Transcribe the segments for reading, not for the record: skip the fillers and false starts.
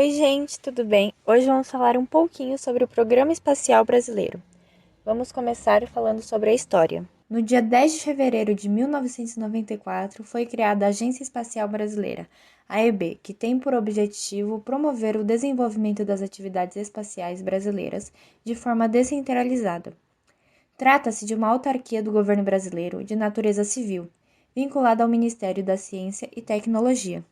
Oi, gente, tudo bem? Hoje vamos falar um pouquinho sobre o Programa Espacial Brasileiro. Vamos começar falando sobre a história. No dia 10 de fevereiro de 1994, foi criada a Agência Espacial Brasileira, AEB, que tem por objetivo promover o desenvolvimento das atividades espaciais brasileiras de forma descentralizada. Trata-se de uma autarquia do governo brasileiro de natureza civil, vinculada ao Ministério da Ciência e Tecnologia.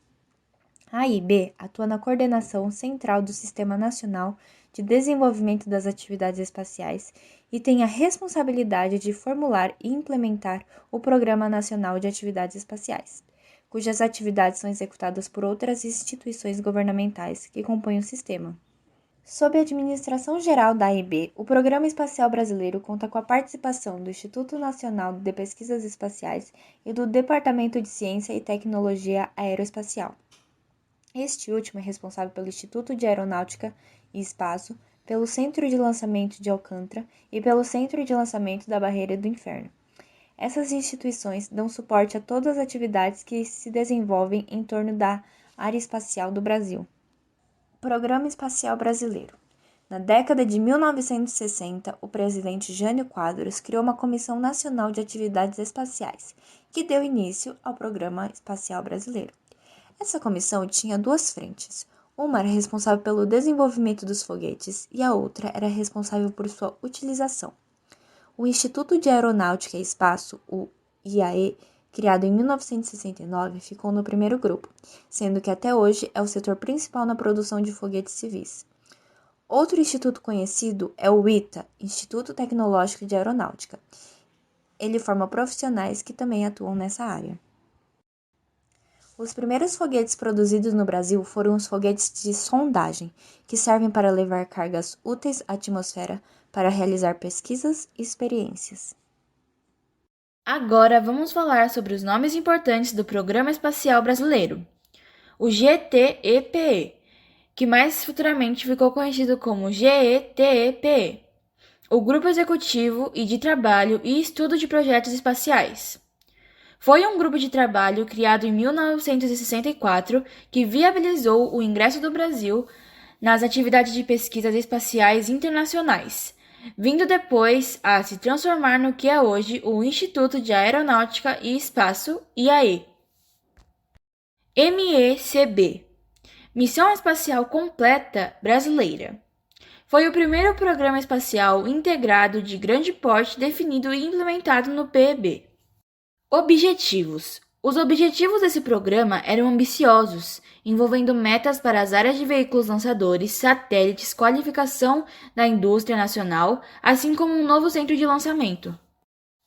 A AIB atua na coordenação central do Sistema Nacional de Desenvolvimento das Atividades Espaciais e tem a responsabilidade de formular e implementar o Programa Nacional de Atividades Espaciais, cujas atividades são executadas por outras instituições governamentais que compõem o sistema. Sob a administração geral da AIB, o Programa Espacial Brasileiro conta com a participação do Instituto Nacional de Pesquisas Espaciais e do Departamento de Ciência e Tecnologia Aeroespacial. Este último é responsável pelo Instituto de Aeronáutica e Espaço, pelo Centro de Lançamento de Alcântara e pelo Centro de Lançamento da Barreira do Inferno. Essas instituições dão suporte a todas as atividades que se desenvolvem em torno da área espacial do Brasil. Programa Espacial Brasileiro. Na década de 1960, o presidente Jânio Quadros criou uma Comissão Nacional de Atividades Espaciais, que deu início ao Programa Espacial Brasileiro. Essa comissão tinha duas frentes. Uma era responsável pelo desenvolvimento dos foguetes e a outra era responsável por sua utilização. O Instituto de Aeronáutica e Espaço, o IAE, criado em 1969, ficou no primeiro grupo, sendo que até hoje é o setor principal na produção de foguetes civis. Outro instituto conhecido é o ITA, Instituto Tecnológico de Aeronáutica. Ele forma profissionais que também atuam nessa área. Os primeiros foguetes produzidos no Brasil foram os foguetes de sondagem, que servem para levar cargas úteis à atmosfera para realizar pesquisas e experiências. Agora vamos falar sobre os nomes importantes do Programa Espacial Brasileiro. O GTEPE, que mais futuramente ficou conhecido como GETEPE, o Grupo Executivo e de Trabalho e Estudo de Projetos Espaciais. Foi um grupo de trabalho criado em 1964 que viabilizou o ingresso do Brasil nas atividades de pesquisas espaciais internacionais, vindo depois a se transformar no que é hoje o Instituto de Aeronáutica e Espaço, IAE. MECB, Missão Espacial Completa Brasileira. Foi o primeiro programa espacial integrado de grande porte definido e implementado no PEB. Objetivos. Os objetivos desse programa eram ambiciosos, envolvendo metas para as áreas de veículos lançadores, satélites, qualificação da indústria nacional, assim como um novo centro de lançamento.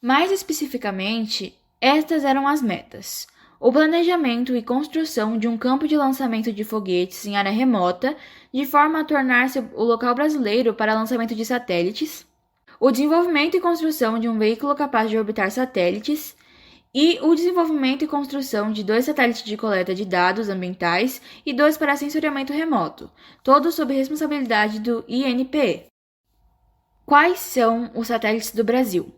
Mais especificamente, estas eram as metas: o planejamento e construção de um campo de lançamento de foguetes em área remota, de forma a tornar-se o local brasileiro para lançamento de satélites, o desenvolvimento e construção de um veículo capaz de orbitar satélites, e o desenvolvimento e construção de 2 satélites de coleta de dados ambientais e 2 para sensoriamento remoto, todos sob responsabilidade do INPE. Quais são os satélites do Brasil?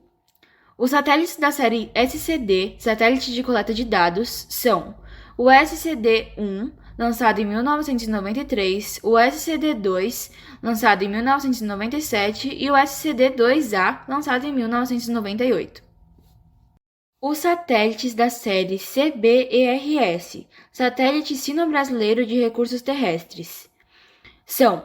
Os satélites da série SCD, satélite de coleta de dados, são o SCD-1, lançado em 1993, o SCD-2, lançado em 1997 e o SCD-2A, lançado em 1998. Os satélites da série CBERS, Satélite Sino-Brasileiro de Recursos Terrestres, são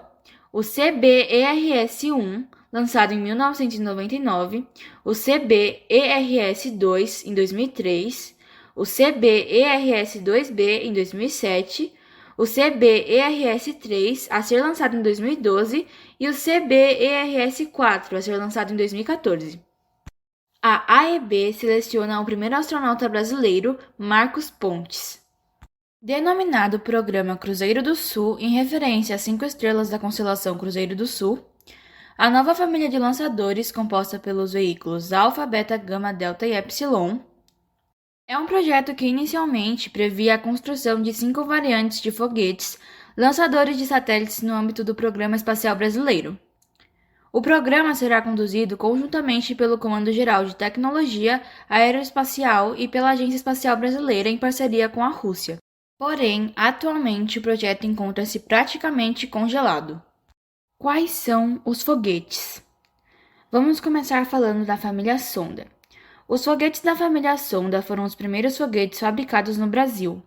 o CBERS-1, lançado em 1999, o CBERS-2 em 2003, o CBERS-2B em 2007, o CBERS-3 a ser lançado em 2012 e o CBERS-4 a ser lançado em 2014. A AEB seleciona o primeiro astronauta brasileiro, Marcos Pontes. Denominado Programa Cruzeiro do Sul, em referência às 5 estrelas da constelação Cruzeiro do Sul, a nova família de lançadores, composta pelos veículos Alfa, Beta, Gama, Delta e Epsilon, é um projeto que inicialmente previa a construção de 5 variantes de foguetes lançadores de satélites no âmbito do Programa Espacial Brasileiro. O programa será conduzido conjuntamente pelo Comando Geral de Tecnologia Aeroespacial e pela Agência Espacial Brasileira em parceria com a Rússia. Porém, atualmente o projeto encontra-se praticamente congelado. Quais são os foguetes? Vamos começar falando da família Sonda. Os foguetes da família Sonda foram os primeiros foguetes fabricados no Brasil.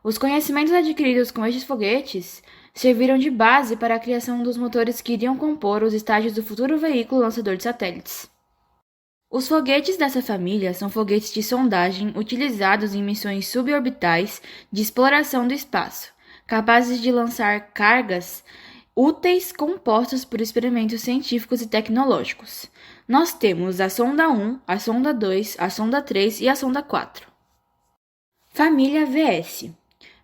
Os conhecimentos adquiridos com estes foguetes serviram de base para a criação dos motores que iriam compor os estágios do futuro veículo lançador de satélites. Os foguetes dessa família são foguetes de sondagem utilizados em missões suborbitais de exploração do espaço, capazes de lançar cargas úteis compostos por experimentos científicos e tecnológicos. Nós temos a sonda 1, a sonda 2, a sonda 3 e a sonda 4. Família VS.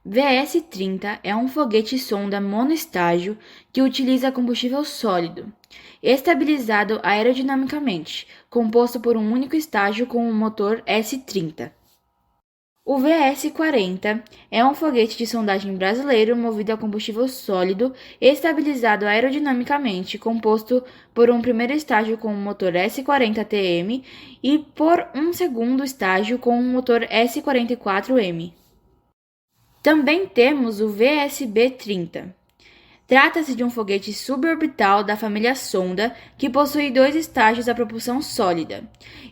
VS-30 é um foguete-sonda monoestágio que utiliza combustível sólido, estabilizado aerodinamicamente, composto por um único estágio com um motor S-30. O VS-40 é um foguete de sondagem brasileiro movido a combustível sólido, estabilizado aerodinamicamente, composto por um primeiro estágio com um motor S-40TM e por um segundo estágio com um motor S-44M. Também temos o VSB-30. Trata-se de um foguete suborbital da família Sonda que possui dois estágios a propulsão sólida,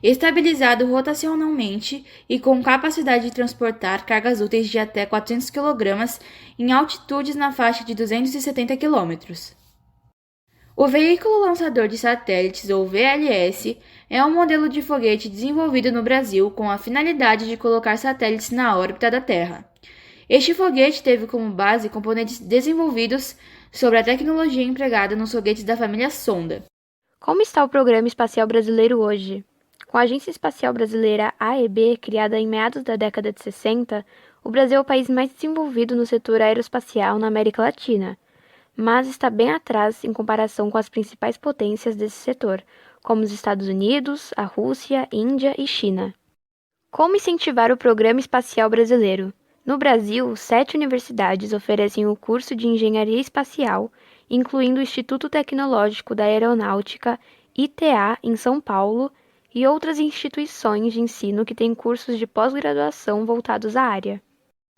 estabilizado rotacionalmente e com capacidade de transportar cargas úteis de até 400 kg em altitudes na faixa de 270 km. O veículo lançador de satélites, ou VLS, é um modelo de foguete desenvolvido no Brasil com a finalidade de colocar satélites na órbita da Terra. Este foguete teve como base componentes desenvolvidos sobre a tecnologia empregada nos foguetes da família Sonda. Como está o Programa Espacial Brasileiro hoje? Com a Agência Espacial Brasileira AEB, criada em meados da década de 60, o Brasil é o país mais desenvolvido no setor aeroespacial na América Latina, mas está bem atrás em comparação com as principais potências desse setor, como os Estados Unidos, a Rússia, Índia e China. Como incentivar o Programa Espacial Brasileiro? No Brasil, 7 universidades oferecem o curso de Engenharia Espacial, incluindo o Instituto Tecnológico da Aeronáutica, ITA, em São Paulo, e outras instituições de ensino que têm cursos de pós-graduação voltados à área.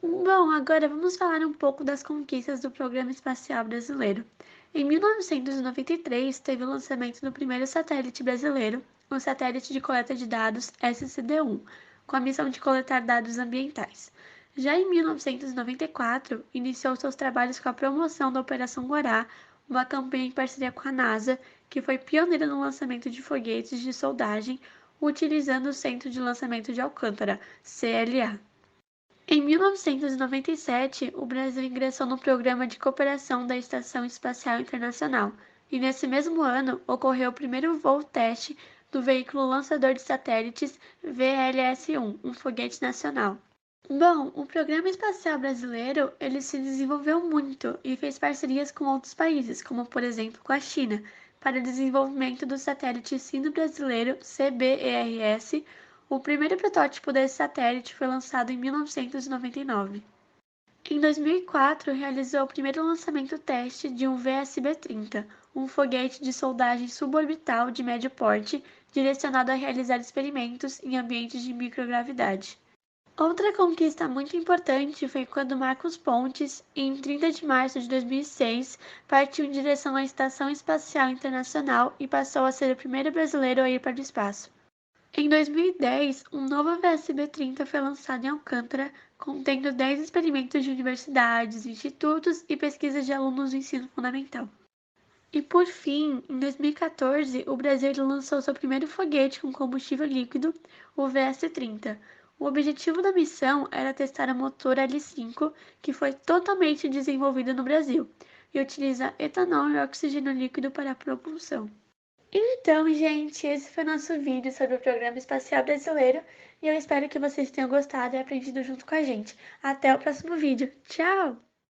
Bom, agora vamos falar um pouco das conquistas do Programa Espacial Brasileiro. Em 1993, teve o lançamento do primeiro satélite brasileiro, o Satélite de Coleta de Dados SCD-1, com a missão de coletar dados ambientais. Já em 1994, iniciou seus trabalhos com a promoção da Operação Guará, uma campanha em parceria com a NASA, que foi pioneira no lançamento de foguetes de soldagem utilizando o Centro de Lançamento de Alcântara, CLA. Em 1997, o Brasil ingressou no Programa de Cooperação da Estação Espacial Internacional, e nesse mesmo ano ocorreu o primeiro voo teste do veículo lançador de satélites VLS-1, um foguete nacional. Bom, o Programa Espacial Brasileiro, ele se desenvolveu muito e fez parcerias com outros países, como por exemplo com a China, para o desenvolvimento do satélite sino-brasileiro CBERS. O primeiro protótipo desse satélite foi lançado em 1999. Em 2004, realizou o primeiro lançamento teste de um VSB-30, um foguete de soldagem suborbital de médio porte, direcionado a realizar experimentos em ambientes de microgravidade. Outra conquista muito importante foi quando Marcos Pontes, em 30 de março de 2006, partiu em direção à Estação Espacial Internacional e passou a ser o primeiro brasileiro a ir para o espaço. Em 2010, um novo VSB-30 foi lançado em Alcântara, contendo 10 experimentos de universidades, institutos e pesquisas de alunos do ensino fundamental. E por fim, em 2014, o Brasil lançou seu primeiro foguete com combustível líquido, o VS-30. O objetivo da missão era testar o motor L5, que foi totalmente desenvolvido no Brasil, e utiliza etanol e oxigênio líquido para a propulsão. Então, gente, esse foi o nosso vídeo sobre o Programa Espacial Brasileiro, e eu espero que vocês tenham gostado e aprendido junto com a gente. Até o próximo vídeo. Tchau!